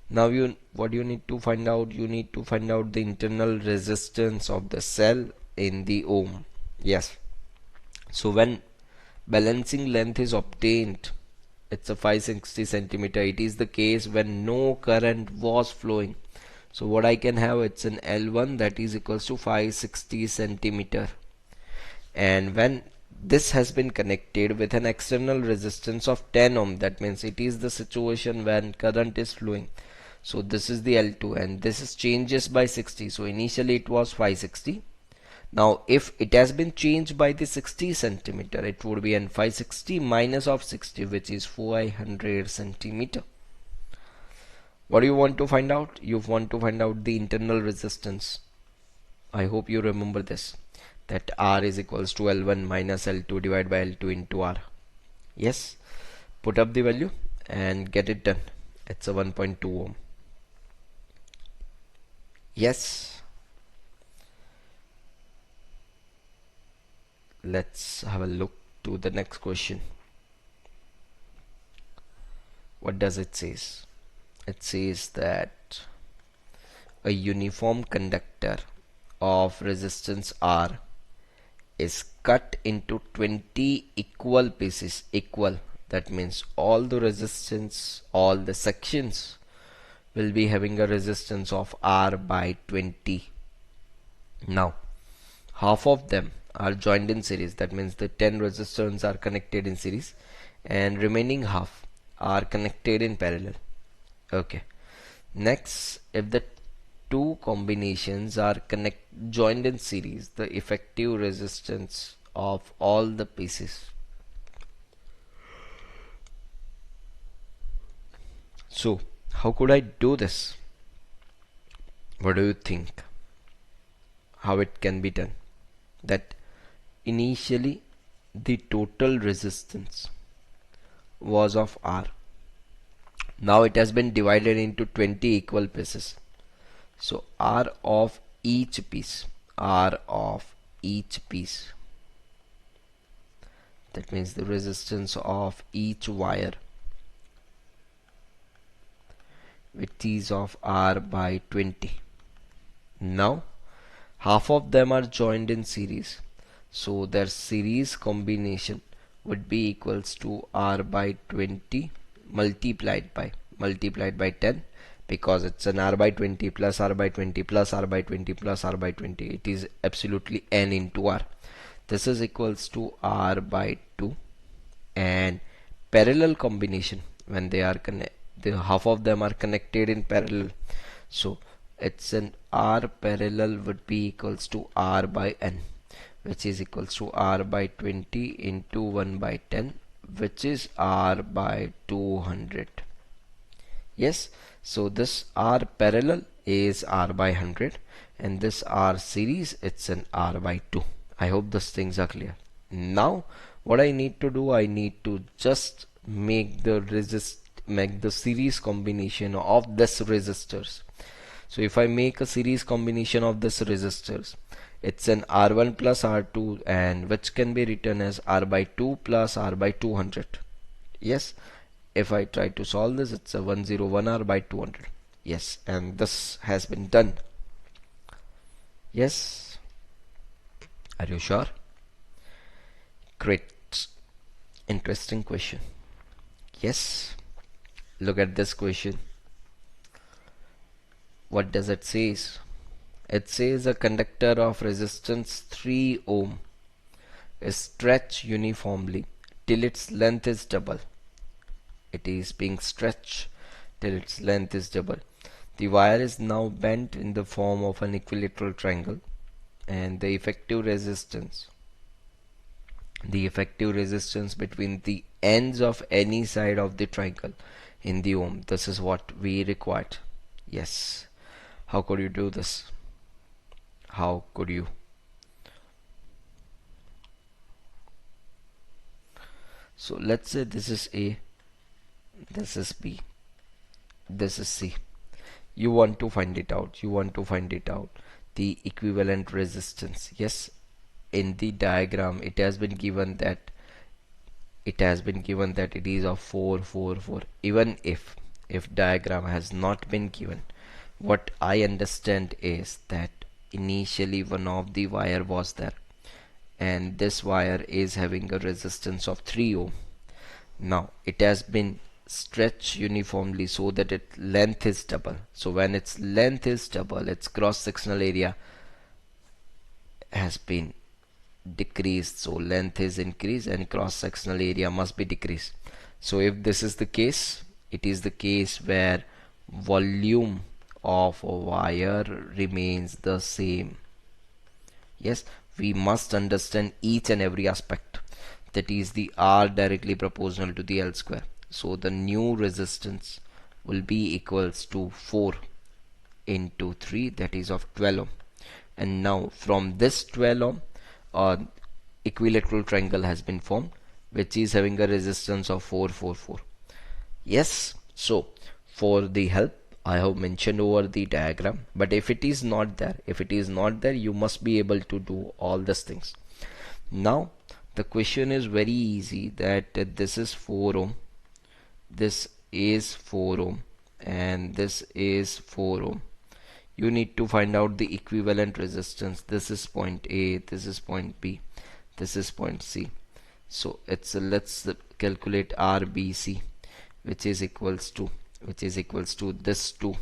Now what you need to find out? You need to find out the internal resistance of the cell in the ohm. Yes. So when balancing length is obtained. It's a 560 centimeter. It is the case when no current was flowing. So what I can have, it's an L1 that is equals to 560 centimeter. And when this has been connected with an external resistance of 10 ohm, that means it is the situation when current is flowing. So this is the L2 and this is changes by 60. So initially it was 560. Now if it has been changed by the 60 centimeter, it would be an 560 minus of 60, which is 400 centimeter. What do you want to find out? You want to find out the internal resistance. I hope you remember this, that R is equals to L1 minus L2 divided by L2 into R. Yes, put up the value and get it done. It's a 1.2 ohm. Yes, let's have a look to the next question. What does it says? It says that a uniform conductor of resistance R is cut into 20 equal pieces. Equal, that means all the resistance, all the sections will be having a resistance of R by 20. Now half of them are joined in series, that means the 10 resistors are connected in series and remaining half are connected in parallel. Okay, next, if the two combinations are joined in series, the effective resistance of all the pieces. So how could I do this? What do you think? How it can be done? That initially the total resistance was of R. Now it has been divided into 20 equal pieces. So R of each piece, that means the resistance of each wire, which is of R by 20. Now half of them are joined in series, so their series combination would be equals to R by 20 multiplied by 10, because it's an R by 20 plus R by 20 plus R by 20 plus R by 20. It is absolutely N into R. This is equals to R by 2. And parallel combination, when they are the half of them are connected in parallel, so it's an R parallel would be equals to R by N, which is equals to R by 20 into 1 by 10, which is R by 200. Yes, so this R parallel is R by 100 and this R series, it's an R by 2. I hope these things are clear. Now what I need to do, I need to just make the series combination of this resistors. So if I make a series combination of this resistors, it's an R1 plus R2, and which can be written as R by 2 plus R by 200. Yes, if I try to solve this, it's a 101 R by 200. Yes, and this has been done. Yes, are you sure? Great, interesting question. Yes, look at this question. What does it say? It says a conductor of resistance 3 ohm is stretched uniformly till its length is double. It is being stretched till its length is double. The wire is now bent in the form of an equilateral triangle, and the effective resistance between the ends of any side of the triangle in the ohm. This is what we required. Yes. How could you do this? How could you? So let's say this is A, this is B, this is C. You want to find it out. The equivalent resistance. Yes, in the diagram it has been given that it is of 4 4 4. Even if diagram has not been given, what I understand is that initially one of the wire was there and this wire is having a resistance of 3 ohm. Now it has been stretched uniformly so that its length is double. So when its length is double, its cross sectional area has been decreased, so length is increased and cross sectional area must be decreased. So if this is the case, it is the case where volume of a wire remains the same. Yes, we must understand each and every aspect, that is the R directly proportional to the L square. So the new resistance will be equals to 4 into 3, that is of 12 ohm. And now from this 12 ohm, equilateral triangle has been formed, which is having a resistance of 444. Yes, so for the help, I have mentioned over the diagram, but if it is not there, you must be able to do all these things. Now the question is very easy, that this is 4 ohm, this is 4 ohm, and this is 4 ohm. You need to find out the equivalent resistance. This is point A, this is point B, this is point C. So it's let's calculate RBC, which is equals to this 2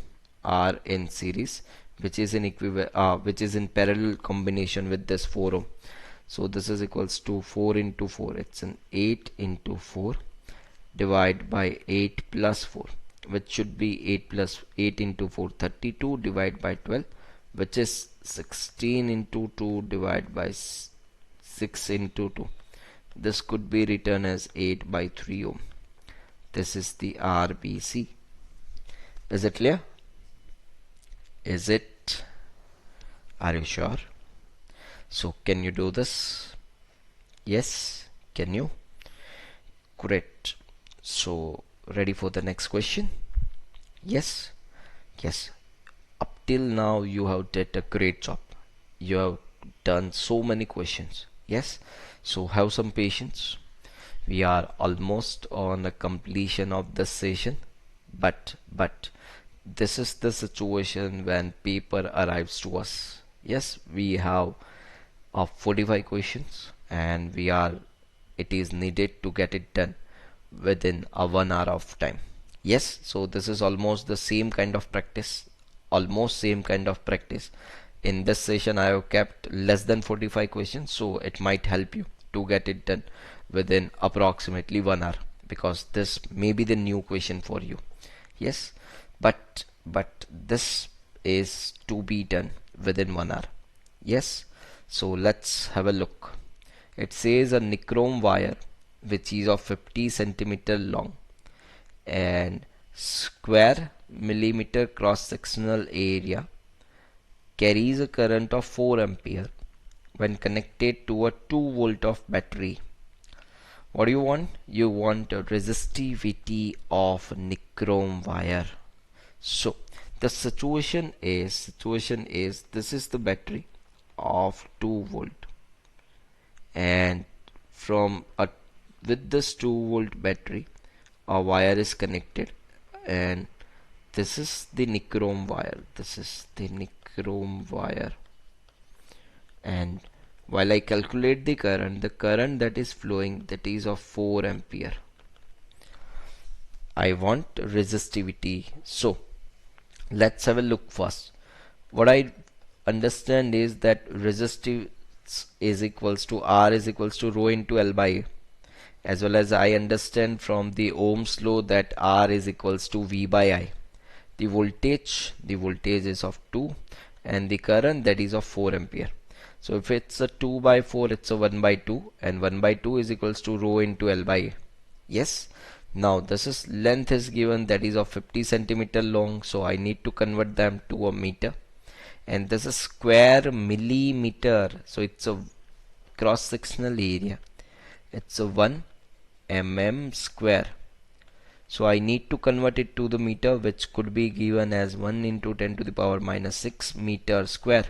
R in series, which is in parallel combination with this 4 ohm. So this is equals to 4 into 4, it's an 8 into 4 divide by 8 plus 4, which should be 8 into 4, 32 divide by 12, which is 16 into 2 divide by 6 into 2. This could be written as 8 by 3 ohm. This is the RBC. Is it clear? Is it? Are you sure? So can you do this? Yes, can you? Great. So ready for the next question? Yes, yes. Up till now you have did a great job. You have done so many questions. Yes, so have some patience. We are almost on a completion of this session, but this is the situation when paper arrives to us. Yes, we have 45 questions, and it is needed to get it done within a 1 hour of time. Yes, so this is almost the same kind of practice, in this session I have kept less than 45 questions, so it might help you to get it done within approximately 1 hour, because this may be the new question for you. Yes, but this is to be done within 1 hour. Yes, so let's have a look. It says a nichrome wire which is of 50 centimeter long and square millimeter cross sectional area carries a current of 4 ampere when connected to a 2 volt of battery. What do you want? You want a resistivity of nichrome wire. So the situation is this is the battery of 2 volt, and from a with this 2 volt battery a wire is connected, and this is the nichrome wire. And while I calculate the current that is flowing, that is of 4 ampere, I want resistivity. So let's have a look first. What I understand is that resistance is equals to R is equals to rho into L by A, as well as I understand from the Ohm's law that R is equals to V by I. The voltage is of 2, and the current that is of 4 ampere. So if it's a 2 by 4, it's a 1 by 2, and 1 by 2 is equals to rho into L by A. Yes, now this is length is given, that is of 50 centimeter long, so I need to convert them to a meter, and this is square millimeter, so it's a cross sectional area, it's a 1 mm square. So I need to convert it to the meter, which could be given as 1 into 10 to the power minus 6 meter square.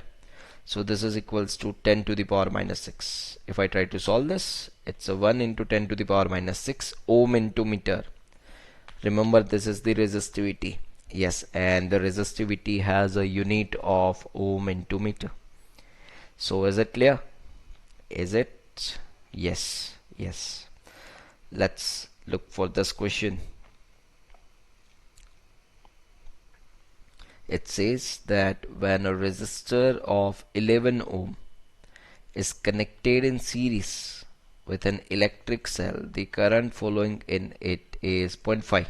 So this is equals to 10 to the power minus 6. If I try to solve this, it's a 1 into 10 to the power minus 6 ohm into meter. Remember, this is the resistivity. Yes, and the resistivity has a unit of ohm into meter. So is it clear? Is it? Yes, yes. Let's look for this question. It says that when a resistor of 11 ohm is connected in series with an electric cell, the current following in it is 0.5.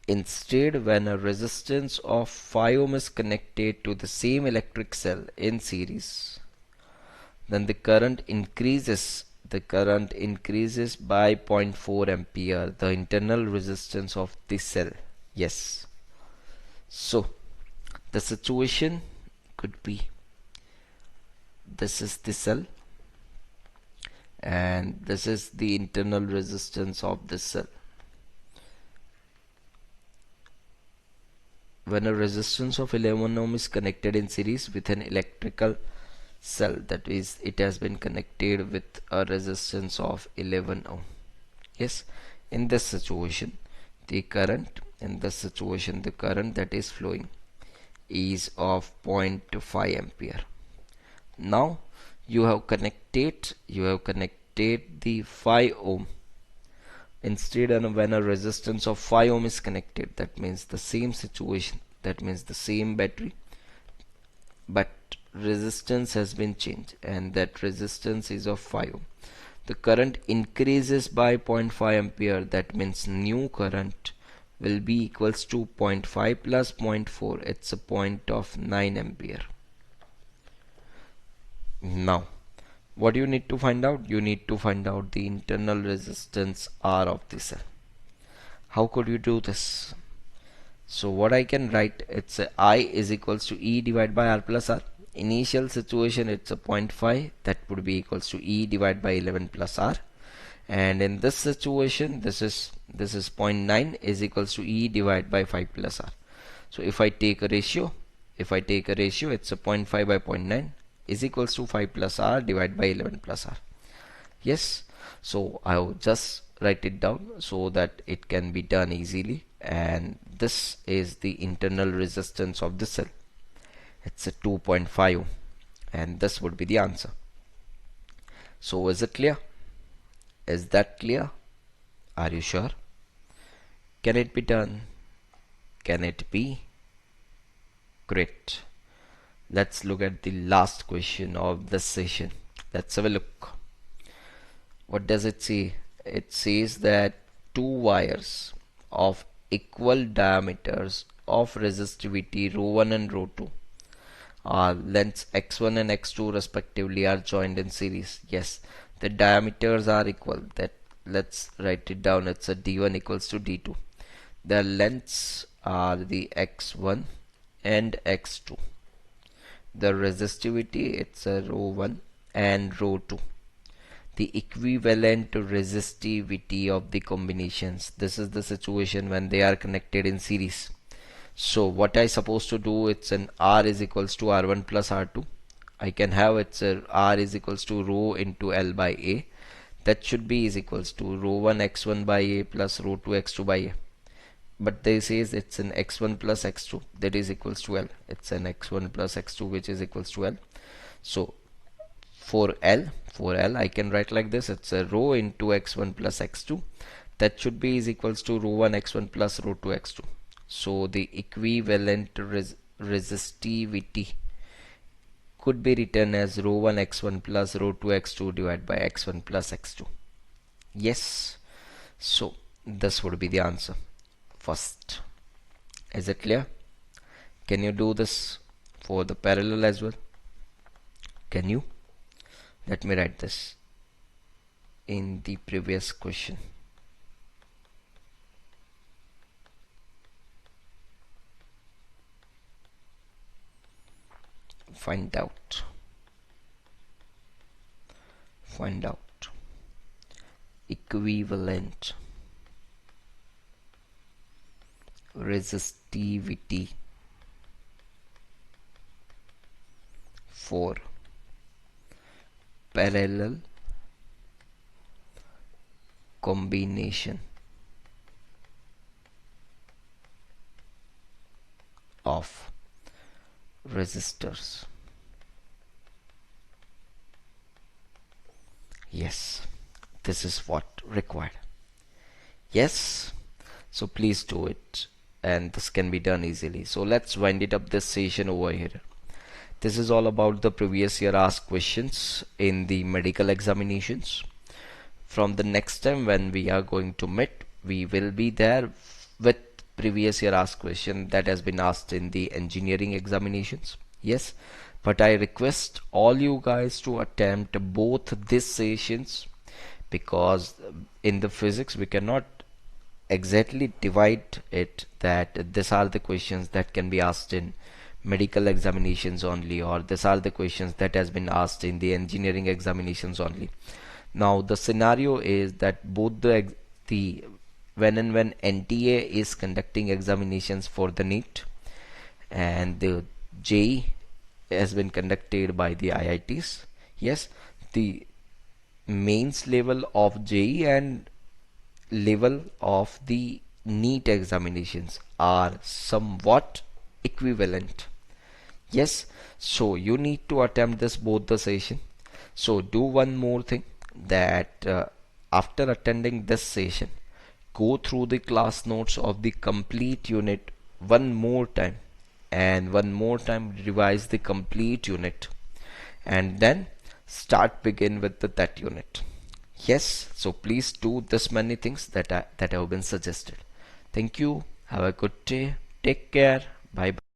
Instead, when a resistance of 5 ohm is connected to the same electric cell in series, then the current increases. The current increases by 0.4 ampere, the internal resistance of the cell. Yes. So the situation could be, this is the cell and this is the internal resistance of this cell. When a resistance of 11 ohm is connected in series with an electrical cell, that is, it has been connected with a resistance of 11 ohm. Yes, in this situation, the current that is flowing is of 0.5 ampere. Now you have connected the 5 ohm. Instead, when a resistance of 5 ohm is connected, that means the same situation, that means the same battery, but resistance has been changed, and that resistance is of 5 ohm. The current increases by 0.5 ampere, that means new current will be equals to 0.5 plus zero point 0.4, it's a point of 9 ampere. Now what you need to find out? You need to find out the internal resistance R of the cell. How could you do this? So what I can write, it's a I is equals to E divided by R plus R. Initial situation, it's a 0.5, that would be equals to E divided by 11 plus R. And in this situation, this is 0.9 is equals to E divided by 5 plus R. So if I take a ratio, it's a 0.5 by 0.9 is equals to 5 plus R divided by 11 plus R. Yes, so I will just write it down so that it can be done easily. And this is the internal resistance of the cell. It's a 2.5, and this would be the answer. So is it clear? Is that clear? Are you sure? Can it be done? Can it be? Great. Let's look at the last question of this session. Let's have a look. What does it say? It says that two wires of equal diameters of resistivity rho 1 and rho 2 are lengths x1 and x2 respectively are joined in series. Yes, the diameters are equal. That, let's write it down. It's a d1 equals to d2. The lengths are the x1 and x2. The resistivity, it's a rho 1 and rho 2. The equivalent resistivity of the combinations. This is the situation when they are connected in series. So what I supposed to do, it's an R is equals to R1 plus R2. I can have it's a R is equals to rho into L by A. That should be is equals to rho 1 x1 by A plus rho 2 x2 by A. But they says it's an x1 plus x2 that is equals to L. It's an x1 plus x2 which is equals to L. So for L I can write like this. It's a rho into x1 plus x2. That should be is equals to rho 1 x1 plus rho 2 x2. So the equivalent resistivity could be written as rho 1 x1 plus rho 2 x2 divided by x1 plus x2. Yes, so this would be the answer. First, is it clear? Can you do this for the parallel as well? Can you? Let me write this in the previous question. Find out equivalent resistivity for parallel combination of resistors. Yes, this is what required. Yes, so please do it, and this can be done easily. So let's wind it up this session over here. This is all about the previous year asked questions in the medical examinations. From the next time when we are going to meet, we will be there with previous year asked question that has been asked in the engineering examinations. Yes, but I request all you guys to attempt both these sessions, because in the physics we cannot exactly divide it that these are the questions that can be asked in medical examinations only, or these are the questions that has been asked in the engineering examinations only. Now the scenario is that both the when NTA is conducting examinations for the NEET, and the JEE has been conducted by the IITs. Yes, the mains level of JEE and level of the NEET examinations are somewhat equivalent. Yes, so you need to attempt this both the session. So do one more thing, that after attending this session, go through the class notes of the complete unit one more time, and one more time revise the complete unit, and then start begin with that unit. Yes, so please do this many things that have been suggested. Thank you. Have a good day. Take care. Bye bye.